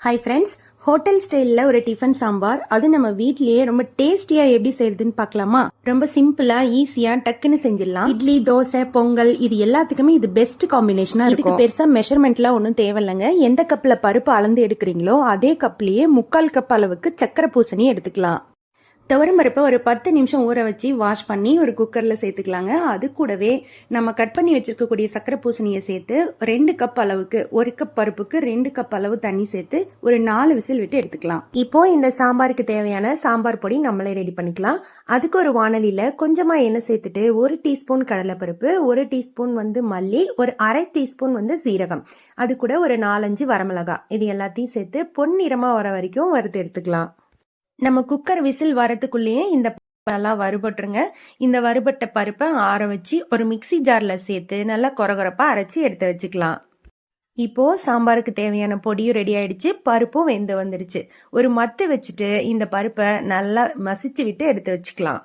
Hi friends, hotel ஸ்டைலில் ஒரு tiffin sambar, அது நம்ம வீட்லயே ரொம்ப டேஸ்டியாக எப்படி செய்யறதுன்னு பார்க்கலாமா? ரொம்ப சிம்பிளாக ஈஸியாக டக்குன்னு செஞ்சிடலாம். இட்லி, தோசை, பொங்கல் இது எல்லாத்துக்குமே இது பெஸ்ட் காம்பினேஷனாக இருக்கும். இதுக்கு பெருசாக மெஷர்மெண்ட்லாம் ஒன்றும் தேவையில்லைங்க. எந்த கப்பில் பருப்பு அளந்து எடுக்கிறீங்களோ அதே கப்லேயே 3/4 கப் அளவுக்கு சக்கரை பூசணி எடுத்துக்கலாம். துவரம்பருப்பை ஒரு 10 நிமிஷம் ஊற வச்சு வாஷ் பண்ணி ஒரு குக்கரில் சேர்த்துக்கலாங்க. அது கூடவே நம்ம கட் பண்ணி வச்சுருக்கக்கூடிய சக்கரை பூசணியை சேர்த்து 2 கப் அளவுக்கு, 1 கப் பருப்புக்கு 2 கப் அளவு தண்ணி சேர்த்து ஒரு 4 விசில் விட்டு எடுத்துக்கலாம். இப்போ இந்த சாம்பாருக்கு தேவையான சாம்பார் பொடி நம்மளே ரெடி பண்ணிக்கலாம். அதுக்கு ஒரு வானலியில் கொஞ்சமாக எண்ணெய் சேர்த்துட்டு 1 டீஸ்பூன் கடலைப்பருப்பு, 1 டீஸ்பூன் மல்லி, ஒரு 1/2 டீஸ்பூன் சீரகம், அது கூட ஒரு 4-5 வரமிளகா, இது எல்லாத்தையும் சேர்த்து பொன்னிறமாக வர வரைக்கும் வறுத்து எடுத்துக்கலாம். நம்ம குக்கர் விசில் வரதுக்குள்ளேயே இந்த நல்லா வறுபட்டுருங்க. இந்த வறுபட்ட பருப்பை ஆற வச்சு ஒரு மிக்சி ஜார்ல சேர்த்து நல்லா கொரகொரப்பா அரைச்சி எடுத்து வச்சுக்கலாம். இப்போ சாம்பாருக்கு தேவையான பொடியும் ரெடி ஆயிடுச்சு, பருப்பும் வெந்து வந்துடுச்சு. ஒரு மத்து வச்சுட்டு இந்த பருப்பை நல்லா மசிச்சு விட்டு எடுத்து வச்சுக்கலாம்.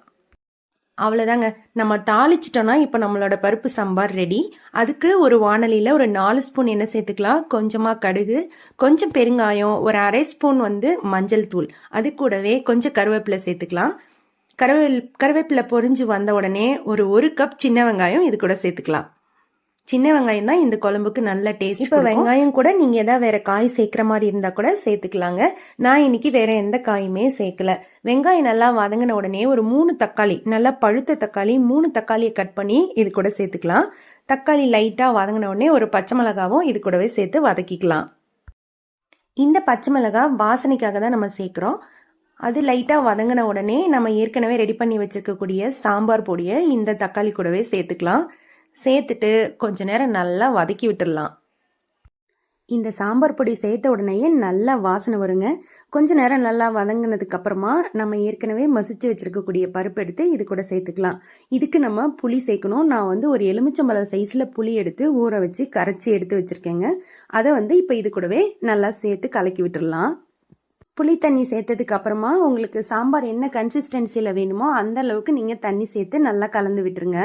அவ்வளோதாங்க, நம்ம தாளிச்சிட்டோம்னா இப்போ நம்மளோட பருப்பு சாம்பார் ரெடி. அதுக்கு ஒரு வானலியில் ஒரு 4 ஸ்பூன் எண்ணெய் சேர்த்துக்கலாம். கொஞ்சமாக கடுகு, கொஞ்சம் பெருங்காயம், ஒரு 1/2 ஸ்பூன் மஞ்சள் தூள், அது கூடவே கொஞ்சம் கருவேப்பிலை சேர்த்துக்கலாம். கருவேப்பிலை பொரிஞ்சு வந்த உடனே ஒரு கப் சின்ன வெங்காயம் இது கூட சேர்த்துக்கலாம். சின்ன வெங்காயம் தான் இந்த குழம்புக்கு நல்ல டேஸ்ட். இப்போ வெங்காயம் கூட நீங்கள் ஏதாவது வேற காய் சேர்க்குற மாதிரி இருந்தால் கூட சேர்த்துக்கலாங்க. நான் இன்னைக்கு வேற எந்த காயுமே சேர்க்கல. வெங்காயம் நல்லா வதங்கின உடனே ஒரு 3 தக்காளி, நல்லா பழுத்த தக்காளி 3 தக்காளியை கட் பண்ணி இது கூட சேர்த்துக்கலாம். தக்காளி லைட்டாக வதங்கின உடனே ஒரு பச்சை மிளகாவும் இது கூடவே சேர்த்து வதக்கிக்கலாம். இந்த பச்சை மிளகாய் வாசனைக்காக தான் நம்ம சேர்க்குறோம். அது லைட்டாக வதங்கின உடனே நம்ம ஏற்கனவே ரெடி பண்ணி வச்சிருக்கக்கூடிய சாம்பார் பொடியை இந்த தக்காளி கூடவே சேர்த்துக்கலாம். சேர்த்துட்டு கொஞ்ச நேரம் நல்லா வதக்கி விட்டுடலாம். இந்த சாம்பார் பொடி சேர்த்த உடனேயே நல்லா வாசனை வருங்க. கொஞ்ச நேரம் நல்லா வதங்கினதுக்கு அப்புறமா நம்ம ஏற்கனவே மசிச்சு வச்சிருக்கக்கூடிய பருப்பு எடுத்து இது கூட சேர்த்துக்கலாம். இதுக்கு நம்ம புளி சேர்க்கணும். நான் ஒரு எலுமிச்சம்பழம் சைஸில் புளி எடுத்து ஊற வச்சு கரைச்சி எடுத்து வச்சிருக்கேங்க. அதை இப்போ இது கூடவே நல்லா சேர்த்து கலக்கி விட்டுடலாம். புளி தண்ணி சேர்த்ததுக்கு அப்புறமா உங்களுக்கு சாம்பார் என்ன கன்சிஸ்டன்சியில் வேணுமோ அந்த அளவுக்கு நீங்கள் தண்ணி சேர்த்து நல்லா கலந்து விட்டுருங்க.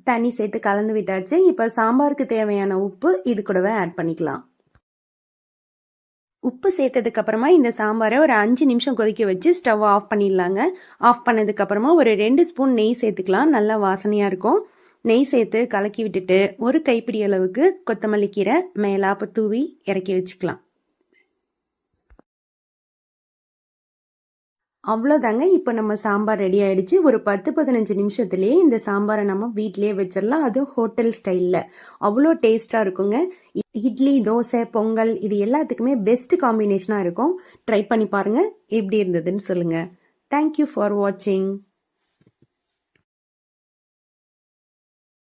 தண்ணி சேர்த்து கலந்து விட்டாச்சு. இப்போ சாம்பாருக்கு தேவையான உப்பு இது கூடவே ஆட் பண்ணிக்கலாம். உப்பு சேர்த்ததுக்கு அப்புறமா இந்த சாம்பாரை ஒரு 5 நிமிஷம் கொதிக்க வச்சு ஸ்டவ் ஆஃப் பண்ணிடலாங்க. ஆஃப் பண்ணதுக்கு அப்புறமா ஒரு 2 ஸ்பூன் நெய் சேர்த்துக்கலாம். நல்லா வாசனையாக இருக்கும். நெய் சேர்த்து கலக்கி விட்டுட்டு ஒரு கைப்பிடி அளவுக்கு கொத்தமல்லி கீரை மேலாப்ப தூவி இறக்கி வச்சுக்கலாம். அவ்வளோதாங்க, இப்போ நம்ம சாம்பார் ரெடி ஆயிடுச்சு. ஒரு 10-15 நிமிஷத்துலேயே இந்த சாம்பாரை நம்ம வீட்லேயே வச்சிடலாம். அதுவும் ஹோட்டல் ஸ்டைலில் அவ்வளோ டேஸ்ட்டாக இருக்குங்க. இட்லி, தோசை, பொங்கல் இது எல்லாத்துக்குமே பெஸ்ட் காம்பினேஷனாக இருக்கும். ட்ரை பண்ணி பாருங்கள், எப்படி இருந்ததுன்னு சொல்லுங்கள். தேங்க்யூ ஃபார் வாட்சிங்.